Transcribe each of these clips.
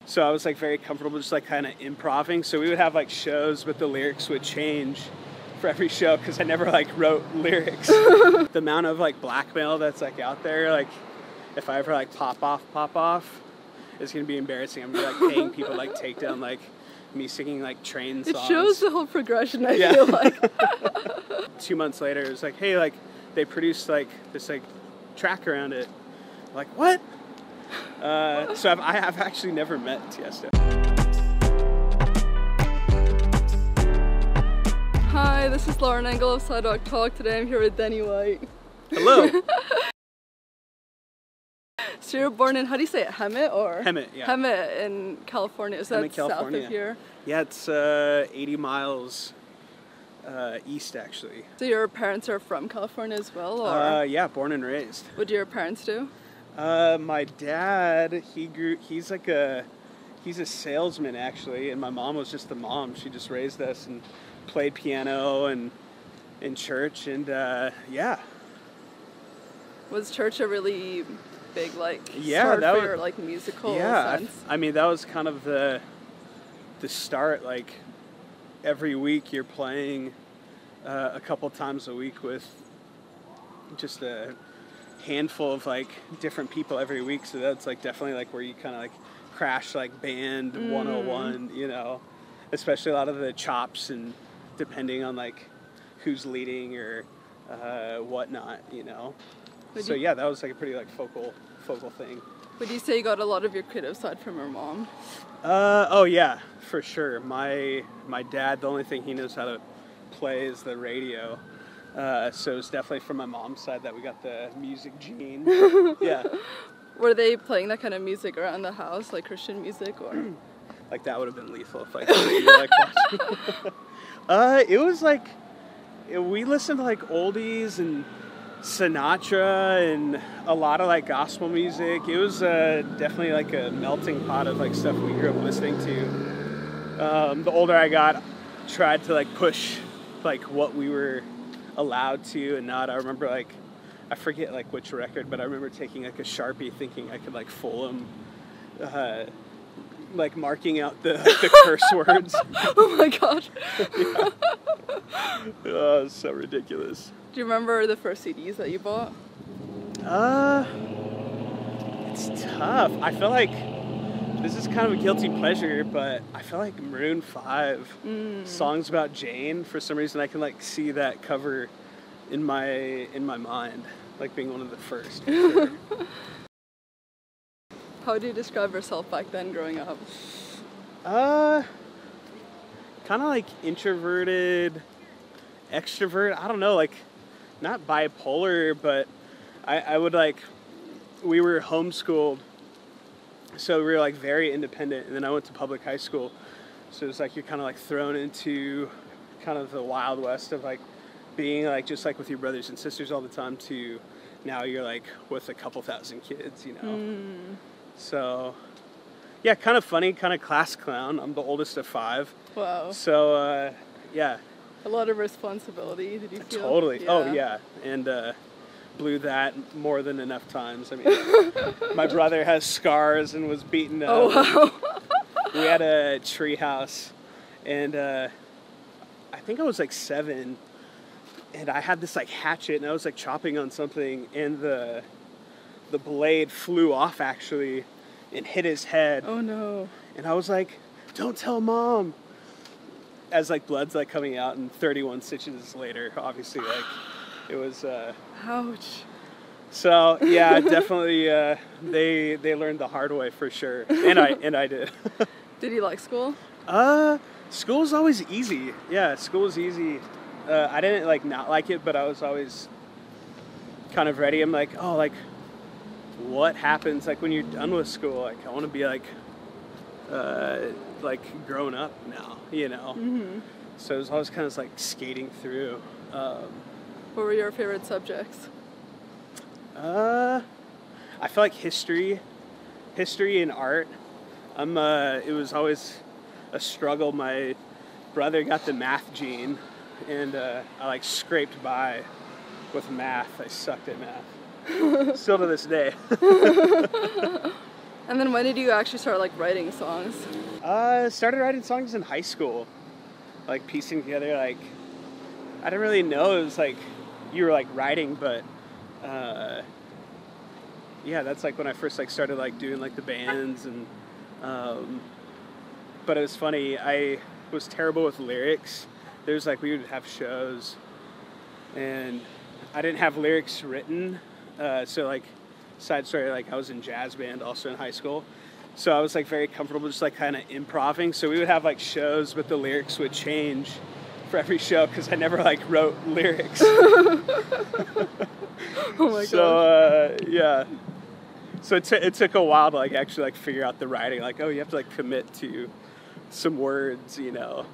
So I was like very comfortable just like kind of improvising. So we would have like shows, but the lyrics would change for every show because I never like wrote lyrics. The amount of like blackmail that's like out there, like if I ever like pop off, it's gonna be embarrassing. I'm gonna be like paying people to like take down like me singing like train songs. It shows the whole progression, I feel like. 2 months later, it was like, hey, like they produced like this like track around it. I'm like, what? So I have actually never met Tiesto. Hi, this is Lauren Engel of Sidewalk Talk. Today I'm here with Denny White. Hello. So you're born in, how do you say it, Hemet or? Hemet, yeah. Hemet in California. Is that Hemet, California. south of here? Yeah, it's 80 miles east, actually. So your parents are from California as well, or? Yeah, born and raised. What do your parents do? My dad, he's a salesman actually, and my mom was just the mom. She just raised us and played piano and in church, and yeah. Was church a really big like start for your like musical sense? I mean that was kind of the start. Like every week you're playing a couple times a week with just a handful of like different people every week, so that's like definitely like where you kind of like crash like band 101, you know, especially a lot of the chops and depending on like who's leading or whatnot, you know. So yeah, that was like a pretty like focal thing. Would you say you got a lot of your creative side from your mom? Oh yeah, for sure. My dad, the only thing he knows how to play is the radio. So it's definitely from my mom's side that we got the music gene. Yeah. Were they playing that kind of music around the house, like Christian music, or? Like that would have been lethal if I could like watch. It was like we listened to like oldies and Sinatra and a lot of like gospel music. It was definitely like a melting pot of like stuff we grew up listening to. The older I got, tried to like push like what we were allowed to and not. I remember like, I forget like which record, but I remember taking like a Sharpie thinking I could like fool him, like marking out the curse words. Oh my gosh. Yeah. Oh, it's so ridiculous. Do you remember the first CDs that you bought? It's tough. I feel like this is kind of a guilty pleasure, but I feel like Maroon 5 songs about Jane, for some reason I can like see that cover in my mind, like being one of the first. For sure. How do you describe yourself back then growing up? Kind of like introverted, extrovert. I don't know, like not bipolar, but I would like, we were homeschooled. So we were like very independent, and then I went to public high school. So it's like you're kind of like thrown into kind of the wild west of like being like just like with your brothers and sisters all the time to now you're like with a couple thousand kids, you know. So yeah, kind of funny, kind of class clown. I'm the oldest of 5. Wow. So yeah. A lot of responsibility, did you feel? Totally. Yeah. Oh yeah, and blew that more than enough times. I mean, my brother has scars and was beaten up. Oh, wow. We had a tree house, and I think I was like 7, and I had this like hatchet, and I was like chopping on something, and the blade flew off actually, and hit his head. Oh no. And I was like, "Don't tell Mom." As like blood's like coming out, and 31 stitches later, obviously like it was. Ouch. So yeah, definitely they learned the hard way for sure, and I did. Did you like school? School's always easy. Yeah, school was easy. I didn't like not like it, but I was always kind of ready. I'm like, oh, like what happens like when you're done with school? Like I want to be like grown up now, you know. So it was always kind of like skating through. What were your favorite subjects? I feel like history and art. It was always a struggle. My brother got the math gene, and I like scraped by with math. I sucked at math. Still to this day. And then when did you actually start like writing songs? Started writing songs in high school, like piecing together, like, I didn't really know it was like, you were like writing, but, yeah, that's like when I first like started like doing like the bands and, but it was funny, I was terrible with lyrics. There's like, we would have shows and I didn't have lyrics written, so like, side story, like I was in jazz band also in high school. So I was like very comfortable just like kind of improvising. So we would have like shows, but the lyrics would change for every show because I never like wrote lyrics. Oh my god. So yeah. So it took a while to like actually like figure out the writing. Like, oh, you have to like commit to some words, you know.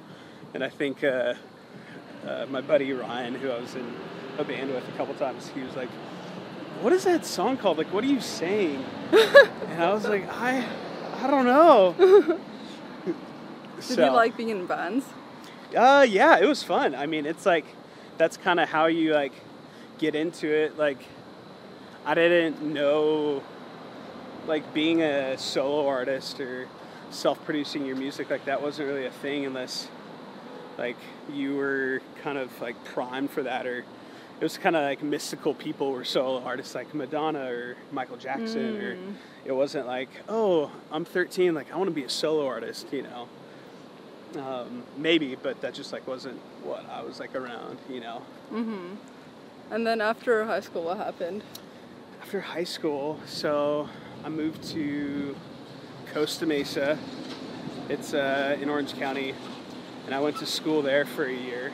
And I think my buddy Ryan, who I was in a band with a couple times, he was like, "What is that song called? Like, what are you saying?" And I was like, I don't know. Did you like being in bands? Yeah, it was fun. I mean, it's like, that's kind of how you like get into it. Like, I didn't know, like being a solo artist or self-producing your music, like that wasn't really a thing unless like you were kind of like primed for that, or it was kind of like mystical people were solo artists like Madonna or Michael Jackson, or it wasn't like, oh, I'm 13, like I want to be a solo artist, you know. Maybe, but that just like wasn't what I was like around, you know. And then after high school, what happened? After high school, so I moved to Costa Mesa. It's in Orange County, and I went to school there for a year.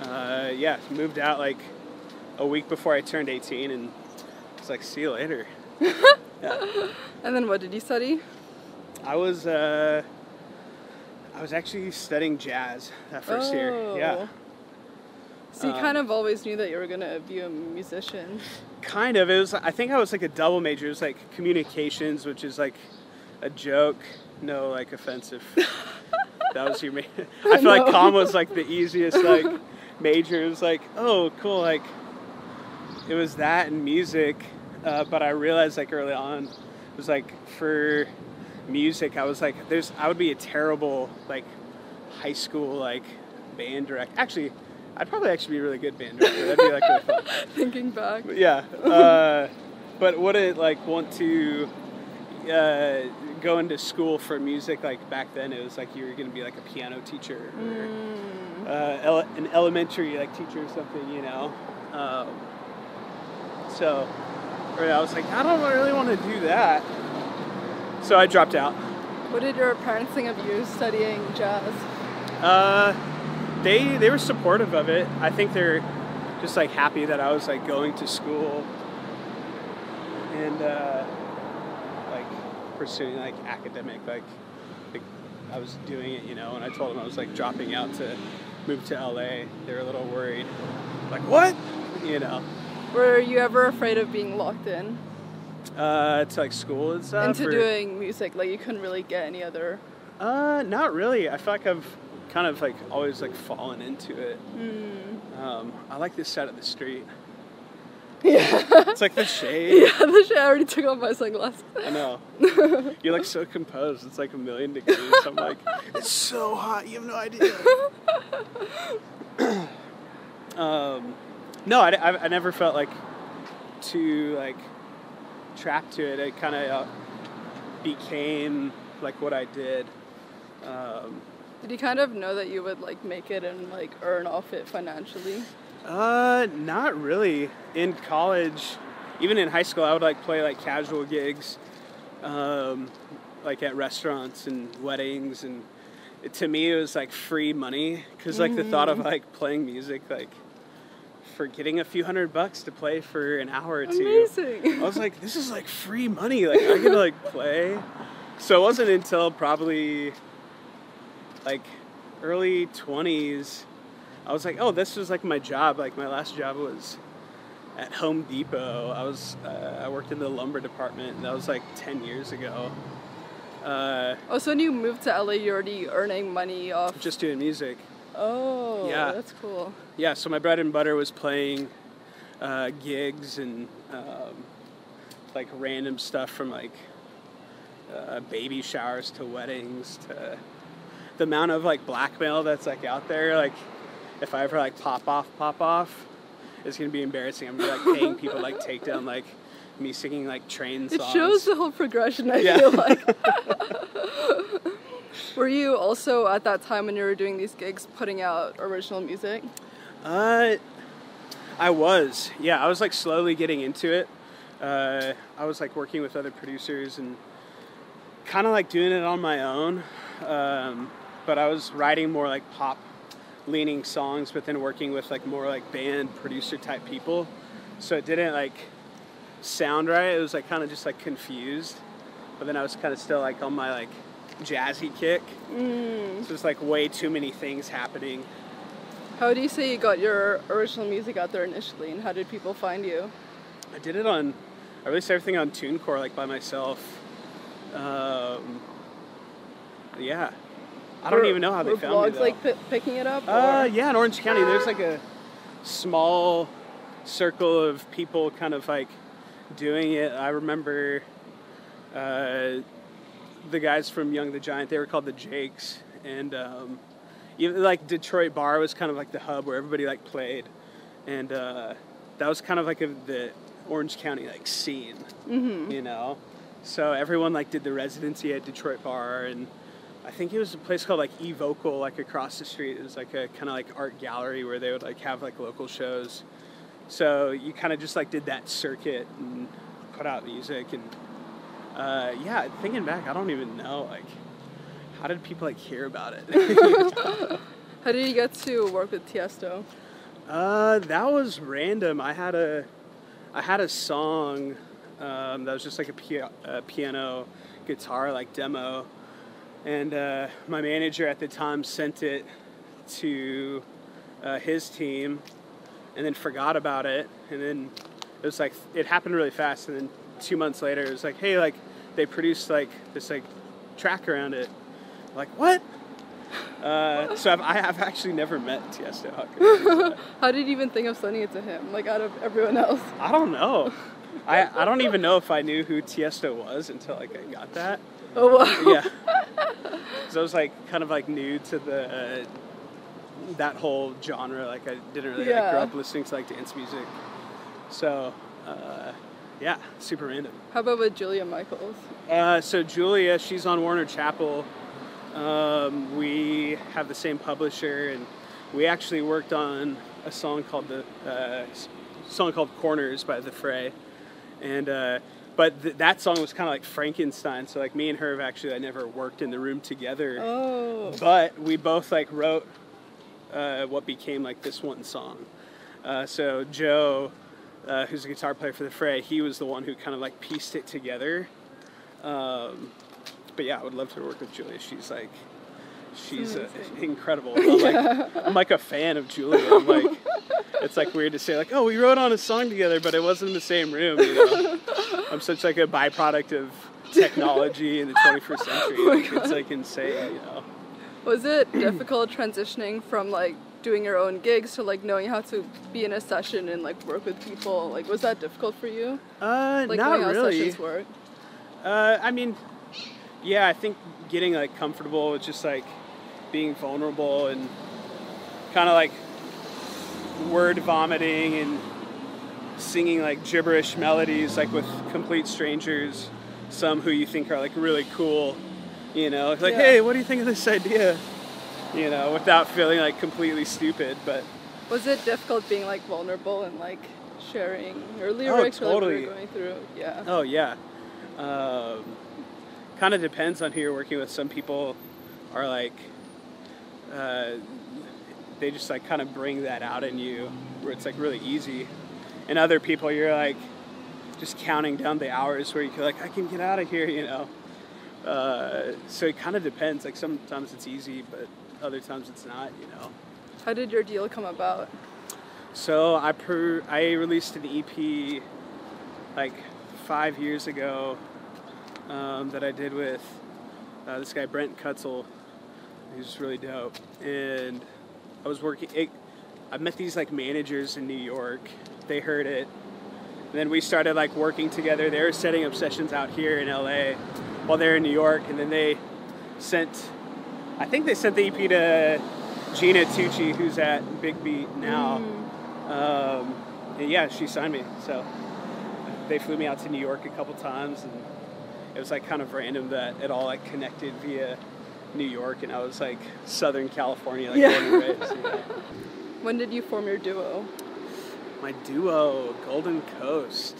Yeah, moved out like a week before I turned 18, and it's like, see you later. Yeah. And then what did you study? I was actually studying jazz that first year. Yeah. So you kind of always knew that you were gonna be a musician. Kind of. It was. I think I was like a double major. It was like communications, which is like a joke. No, like offensive. That was your major. I feel like comm was like the easiest like major. It was like, oh, cool. Like it was that and music, but I realized like early on, it was like for music, I was like, I would be a terrible like high school like band director. Actually, I'd probably actually be a really good band director. That'd be like really fun. Thinking back. But yeah, but wouldn't like want to go into school for music. Like back then, it was like you were going to be like a piano teacher or an elementary like teacher or something, you know. So I was like, I don't really want to do that. So I dropped out. What did your parents think of you studying jazz? They were supportive of it. I think they're just like happy that I was like going to school and like pursuing like academic, like I was doing it, you know. And I told them I was like dropping out to move to LA. They were a little worried, like what, you know. Were you ever afraid of being locked in? To like school and stuff? Into doing music, like you couldn't really get any other? Not really. I feel like I've kind of like always like fallen into it. I like this side of the street. Yeah. It's like the shade. Yeah, the shade. I already took off my sunglasses. I know. You're like so composed. It's like 1,000,000 degrees. I'm like, it's so hot. You have no idea. No, I never felt like too like trapped to it. It kind of became like what I did. Did you kind of know that you would like make it and like earn off it financially? Not really. In college, even in high school, I would like play like casual gigs, like at restaurants and weddings, and to me it was like free money because like the thought of like playing music, like for getting a few $100 to play for an hour or two. Amazing. I was like, this is like free money. Like I could like play. So it wasn't until probably like early 20s, I was like, oh, this was like my job. Like my last job was at Home Depot. I worked in the lumber department, and that was like 10 years ago. So when you moved to LA, you're already earning money off just doing music. Oh, yeah, that's cool. Yeah, so my bread and butter was playing gigs and like random stuff from like baby showers to weddings to the amount of like blackmail that's like out there. Like if I ever like pop off, it's gonna be embarrassing. I'm gonna be like paying people to, like take down like me singing like train songs. It shows the whole progression, I feel like. Were you also at that time when you were doing these gigs putting out original music? I was, yeah. I was like slowly getting into it. I was like working with other producers and kind of like doing it on my own. But I was writing more like pop leaning songs, but then working with like more like band producer type people. So it didn't like sound right. It was like kind of just like confused. But then I was kind of still like on my like jazzy kick. So it's like way too many things happening. How do you say you got your original music out there initially, and how did people find you? I released everything on TuneCore, like by myself. Yeah. I don't even know how they found me, blogs though. like picking it up? Yeah, in Orange County, there's like a small circle of people kind of like doing it. I remember the guys from Young the Giant, they were called the Jakes, and even like Detroit Bar was kind of like the hub where everybody like played, and that was kind of like the Orange County like scene, you know. So everyone like did the residency at Detroit Bar, and I think it was a place called like E-Vocal, like across the street. It was like a kind of like art gallery where they would like have like local shows. So you kind of just like did that circuit and put out music, and yeah, thinking back, I don't even know like how did people like hear about it. How did you get to work with Tiesto? That was random. I had a song that was just like a piano guitar like demo, and my manager at the time sent it to his team and then forgot about it, and then it was like it happened really fast, and then 2 months later it was like, hey, like they produced like this like track around it. Like, what? So I've actually never met Tiesto. How did you even think of sending it to him, like out of everyone else? I don't know. I don't even know if I knew who Tiesto was until like I got that. Oh wow. Yeah. So I was like kind of like new to the that whole genre. Like I didn't really like, grow up listening to like dance music. So yeah, super random. How about with Julia Michaels? So Julia, she's on Warner Chappell. We have the same publisher, and we actually worked on a song called Corners by the Fray, and but that song was kind of like Frankenstein. So like me and her have actually never worked in the room together. Oh. But we both like wrote what became like this one song. So Joe, who's a guitar player for the Fray, he was the one who kind of like pieced it together. But yeah, I would love to work with Julia. She's incredible. I'm like a fan of Julia. I'm like, it's like weird to say like, oh, we wrote on a song together, but it wasn't in the same room. You know, I'm such like a byproduct of technology in the 21st century. Like, it's like insane. You know. Was it difficult transitioning from like doing your own gigs to like knowing how to be in a session and like work with people? Like, was that difficult for you? Like, not how really. Sessions work? I mean, yeah, I think getting like comfortable with just like being vulnerable and kind of like word vomiting and singing like gibberish melodies like with complete strangers, some who you think are like really cool, you know, like hey, what do you think of this idea, you know, without feeling like completely stupid. But was it difficult being like vulnerable and like sharing your lyrics? Oh, totally. Or like, going through? Yeah. Oh yeah. Kind of depends on who you're working with. Some people are like, they just like kind of bring that out in you where it's like really easy. And other people, you're like just counting down the hours where you're like, I can get out of here, you know. So it kind of depends. Like sometimes it's easy, but other times it's not, you know. How did your deal come about? So I released an EP like 5 years ago. That I did with this guy Brent Kutzle. He's really dope, and I was working. I met these like managers in New York. They heard it, and then we started like working together. They were setting up sessions out here in LA, while they were in New York, and then they sent, I think they sent the EP to Gina Tucci, who's at Big Beat now. And yeah, she signed me. So they flew me out to New York a couple times, and it was like kind of random that it all like connected via New York, and I was like Southern California, like born and raised. Yeah. When did you form your duo? My duo, Golden Coast.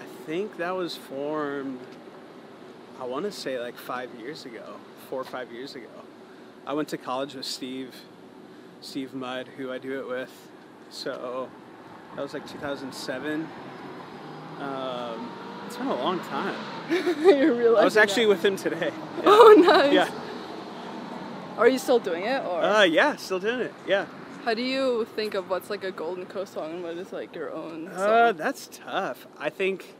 I think that was formed, I want to say like 4 or 5 years ago. I went to college with Steve Mudd, who I do it with. So that was like 2007. It's been a long time. You're realizing I was actually with him today. Yeah. Oh, nice. Yeah. Are you still doing it, or? Yeah, still doing it. Yeah. How do you think of what's like a Golden Coast song and what is like your own song? That's tough. I think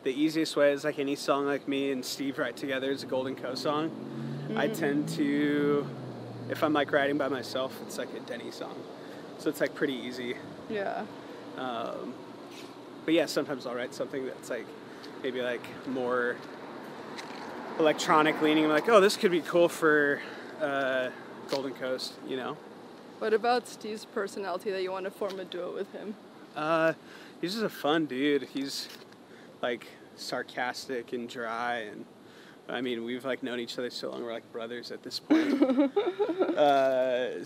the easiest way is like any song like me and Steve write together is a Golden Coast song. I tend to, if I'm like writing by myself, it's like a Denny song. So it's like pretty easy. Yeah. But yeah, sometimes I'll write something that's like maybe like more electronic leaning. I'm like, oh, this could be cool for Golden Coast, you know? What about Steve's personality that you want to form a duo with him? He's just a fun dude. He's like sarcastic and dry, and I mean, we've like known each other so long, we're like brothers at this point.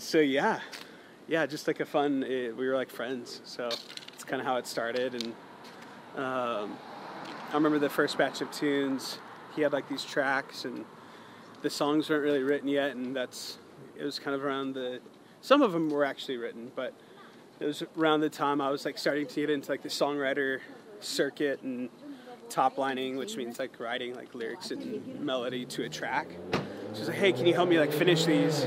So yeah, just like a fun, we were like friends, so it's kind of how it started. And I remember the first batch of tunes, he had like these tracks, and the songs weren't really written yet, and it was kind of around some of them were actually written, but it was around the time I was like starting to get into like the songwriter circuit and top lining, which means like writing like lyrics and melody to a track. She was like, hey, can you help me like finish these?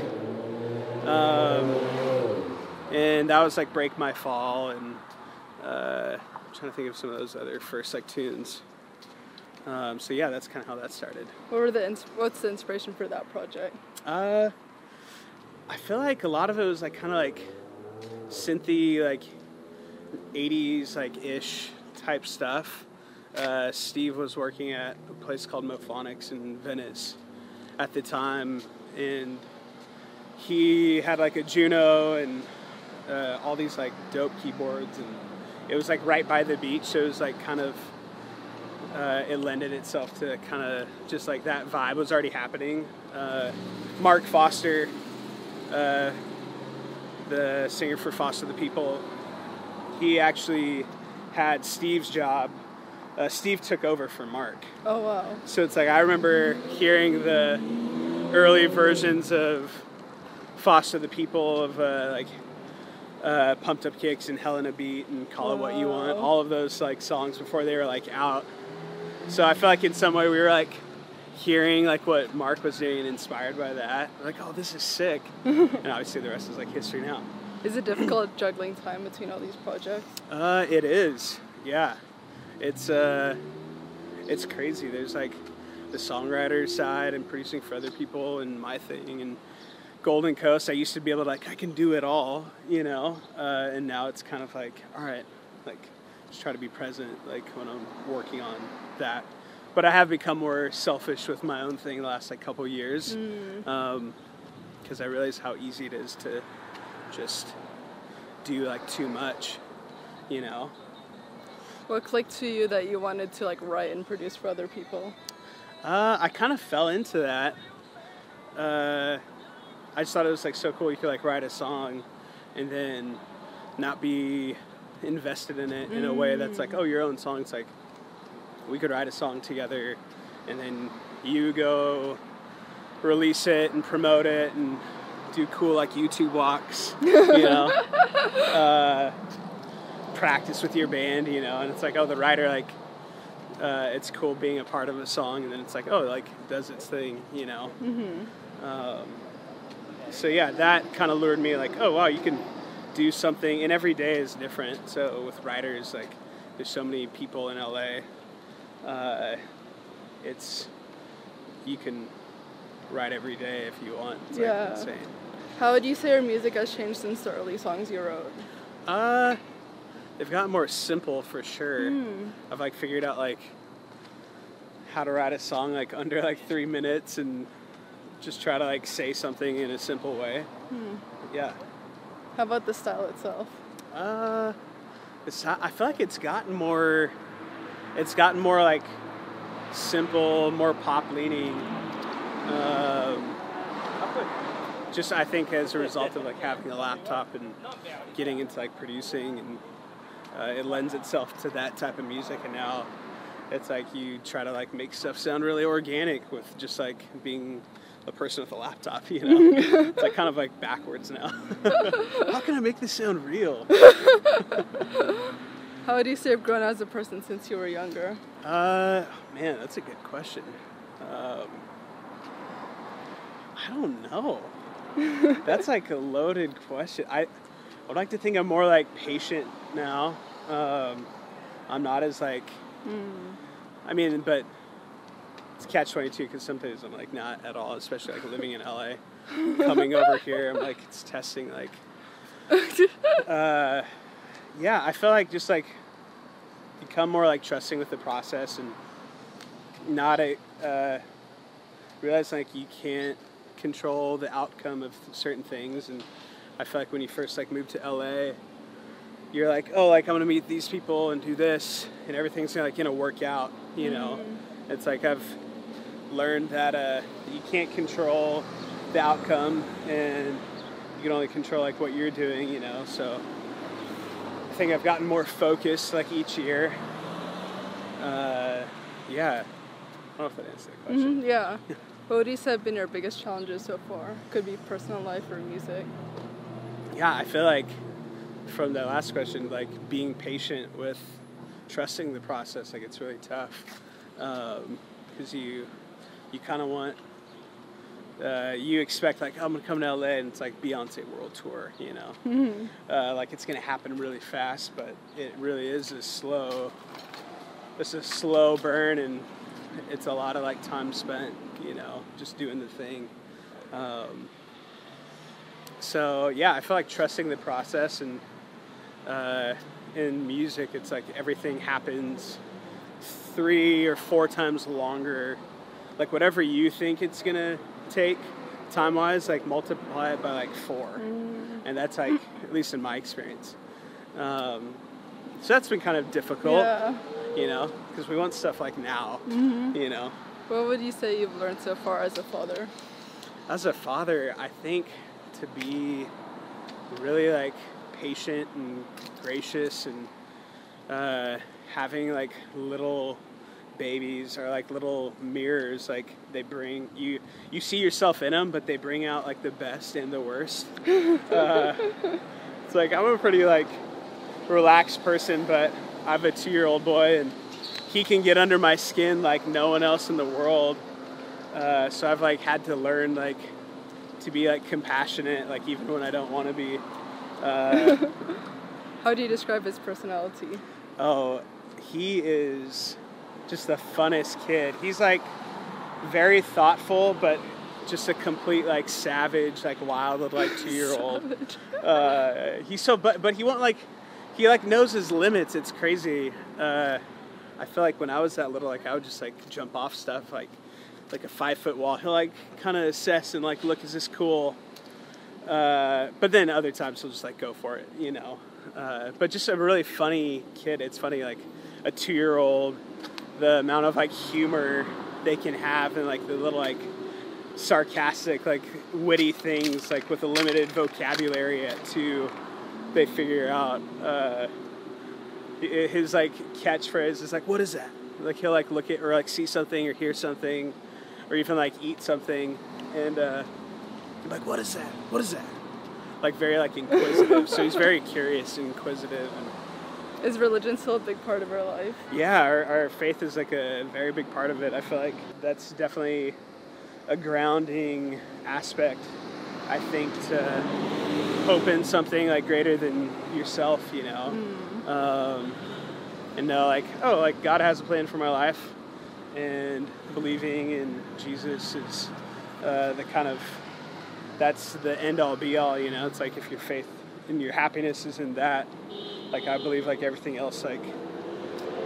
And that was like Break My Fall, and I'm trying to think of some of those other first like tunes. So yeah, that's kind of how that started. What's the inspiration for that project? I feel like a lot of it was like kind of like synthy, like 80s like ish type stuff. Steve was working at a place called Mophonics in Venice at the time, and he had like a Juno and all these like dope keyboards, and it was like right by the beach, so it was like kind of it lended itself to kind of just like that vibe was already happening. Mark Foster, the singer for Foster the People, he actually had Steve's job. Steve took over for Mark. Oh, wow. So it's like I remember hearing the early versions of Foster the People, of Pumped Up Kicks and Hell in a Beat and Call It What You Want, all of those like songs before they were like out. So I feel like in some way we were like hearing like what Mark was doing and inspired by that. We're like, oh, this is sick. And obviously the rest is like history now. Is it difficult juggling time between all these projects? It is. Yeah. It's crazy. There's like the songwriter side and producing for other people and my thing, and Golden Coast. I used to be able to like, I can do it all, you know? And now it's kind of like, all right, like just try to be present like when I'm working on that. But I have become more selfish with my own thing the last like couple years, because I realize how easy it is to just do like too much, you know? What clicked to you that you wanted to like write and produce for other people? I kind of fell into that. I just thought it was like so cool. You could like write a song and then not be invested in it in a way that's like, oh, your own song. It's like, we could write a song together and then you go release it and promote it and do cool like YouTube walks, you know, practice with your band, you know, and it's like, oh, the writer, like, it's cool being a part of a song, and then it's like, oh, like, does its thing, you know. So yeah, that kind of lured me, like, oh, wow, you can do something, and every day is different. So with writers, like, there's so many people in LA, you can write every day if you want. It's like insane. How would you say your music has changed since the early songs you wrote? They've gotten more simple for sure. I've like figured out like how to write a song like under like 3 minutes and just try to like say something in a simple way. Yeah. How about the style itself? I feel like it's gotten more like simple, more pop leaning. Just I think as a result of like having a laptop and getting into like producing, and it lends itself to that type of music. And now it's like you try to like make stuff sound really organic with just like being a person with a laptop, you know. It's like kind of like backwards now. How can I make this sound real? How would you say you've grown as a person since you were younger? Man, that's a good question. I don't know. That's like a loaded question. I would like to think I'm more like patient now. I'm not as like, I mean, but it's catch-22 because sometimes I'm like not at all, especially like living in LA. Coming over here, I'm like, it's testing like, yeah, I feel like just like become more like trusting with the process and not realize like you can't control the outcome of certain things. And I feel like when you first like move to LA, you're like, oh, like I'm gonna meet these people and do this and everything's gonna work out, you know. It's like I've learned that you can't control the outcome and you can only control like what you're doing, you know. So I think I've gotten more focused like each year. Yeah, I don't know if that answers the question. Yeah. What would you say have been your biggest challenges so far? Could be personal life or music. Yeah, I feel like from the last question, like being patient with trusting the process, like it's really tough because you kind of want, you expect like, oh, I'm gonna come to LA and it's like Beyonce world tour, you know, like it's gonna happen really fast, but it really is a slow burn, and it's a lot of like time spent, you know, just doing the thing. So yeah, I feel like trusting the process, and in music, it's like everything happens 3 or 4 times longer. Like whatever you think it's gonna take time-wise, like multiply it by like 4, and that's like at least in my experience. So that's been kind of difficult, you know, because we want stuff like now, you know. What would you say you've learned so far as a father? As a father, I think to be really like patient and gracious, and having like little babies are like little mirrors. Like they bring you see yourself in them, but they bring out like the best and the worst. It's like I'm a pretty like relaxed person, but I have a 2-year-old boy, and he can get under my skin like no one else in the world. So I've like had to learn like to be like compassionate, like even when I don't want to be. How do you describe his personality? Oh, he is just the funnest kid. He's like very thoughtful, but just a complete like savage, like wild little like 2-year-old. He's so, but he won't like, he like knows his limits. It's crazy. I feel like when I was that little, like I would just like jump off stuff like a 5-foot wall. He'll like kind of assess and like, look, is this cool? But then other times he'll just like go for it, you know. But just a really funny kid. It's funny, like a 2-year-old, the amount of like humor they can have, and like the little like sarcastic, like witty things, like with a limited vocabulary at 2, they figure out. His like catchphrase is like, what is that? Like he'll like look at or like see something or hear something or even like eat something, and like, what is that? What is that? Like very like inquisitive. So he's very curious and inquisitive. And is religion still a big part of our life? Yeah, our faith is like a very big part of it. I feel like that's definitely a grounding aspect, I think, to hope in something like greater than yourself, you know. And know like, oh, like God has a plan for my life, and believing in Jesus is the kind of, that's the end all be all, you know. It's like if your faith and your happiness is in that, like I believe like everything else like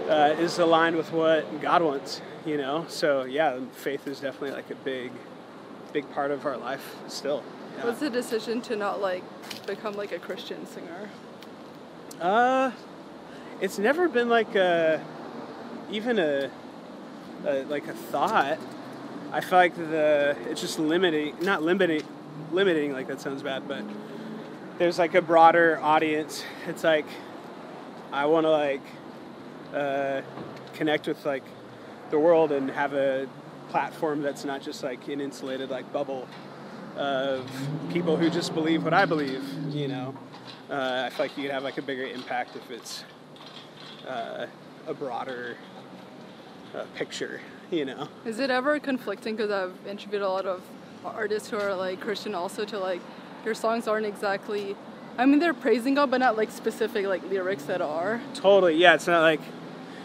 is aligned with what God wants, you know? So yeah, faith is definitely like a big part of our life still. Yeah. What's the decision to not like become like a Christian singer? It's never been like even a thought. I feel like it's just limiting, like that sounds bad, but there's like a broader audience. It's like I want to like connect with like the world and have a platform that's not just like an insulated like bubble of people who just believe what I believe, you know. I feel like you could have like a bigger impact if it's a broader picture, you know. Is it ever conflicting, because I've interviewed a lot of artists who are like Christian also, to like your songs aren't exactly, I mean they're praising God but not like specific like lyrics that are? Totally, yeah, it's not like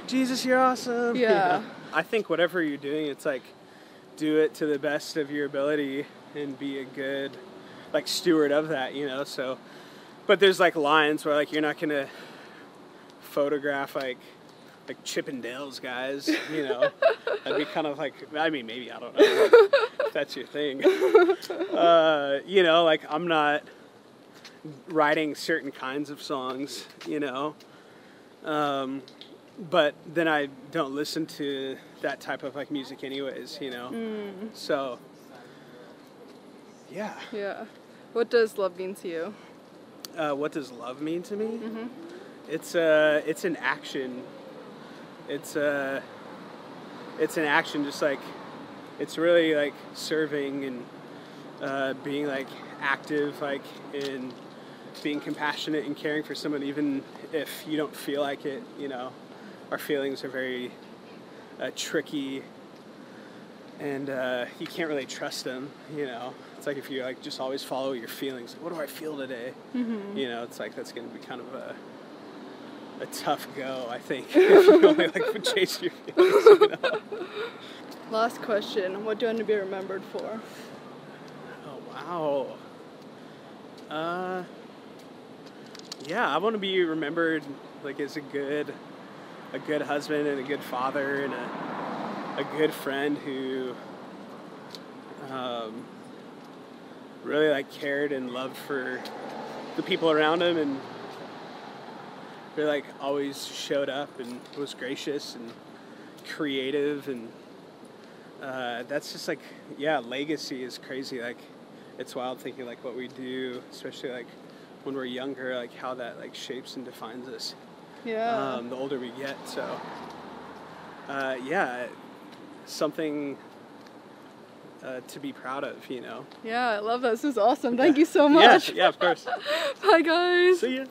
Jesus you're awesome. Yeah. You know? I think whatever you're doing, it's like do it to the best of your ability and be a good like steward of that, you know. So but there's like lines where like you're not gonna photograph like Chippendales guys, you know. That'd be kind of like, I mean maybe, I don't know if that's your thing. You know, like I'm not writing certain kinds of songs, you know. But then I don't listen to that type of like music anyways, you know. So yeah. Yeah. What does love mean to you? What does love mean to me? Mm-hmm. It's an action. It's an action, just like it's really like serving and being like active, like in being compassionate and caring for someone, even if you don't feel like it, you know. Our feelings are very tricky, and you can't really trust them, you know. It's like if you like just always follow your feelings, like, what do I feel today? Mm-hmm. You know, it's like that's going to be kind of a tough go, I think, if you only like chase your feelings, you know. Last question, what do you want to be remembered for? Oh wow. Yeah, I want to be remembered like as a good husband and a good father and a good friend who really like cared and loved for the people around him, and really like always showed up and was gracious and creative, and that's just like, yeah, legacy is crazy. Like it's wild thinking like what we do, especially like when we're younger, like how that like shapes and defines us. Yeah. The older we get, so yeah, something to be proud of, you know. Yeah, I love that. This was awesome. Thank you so much. Yeah, of course. Bye, guys. See ya.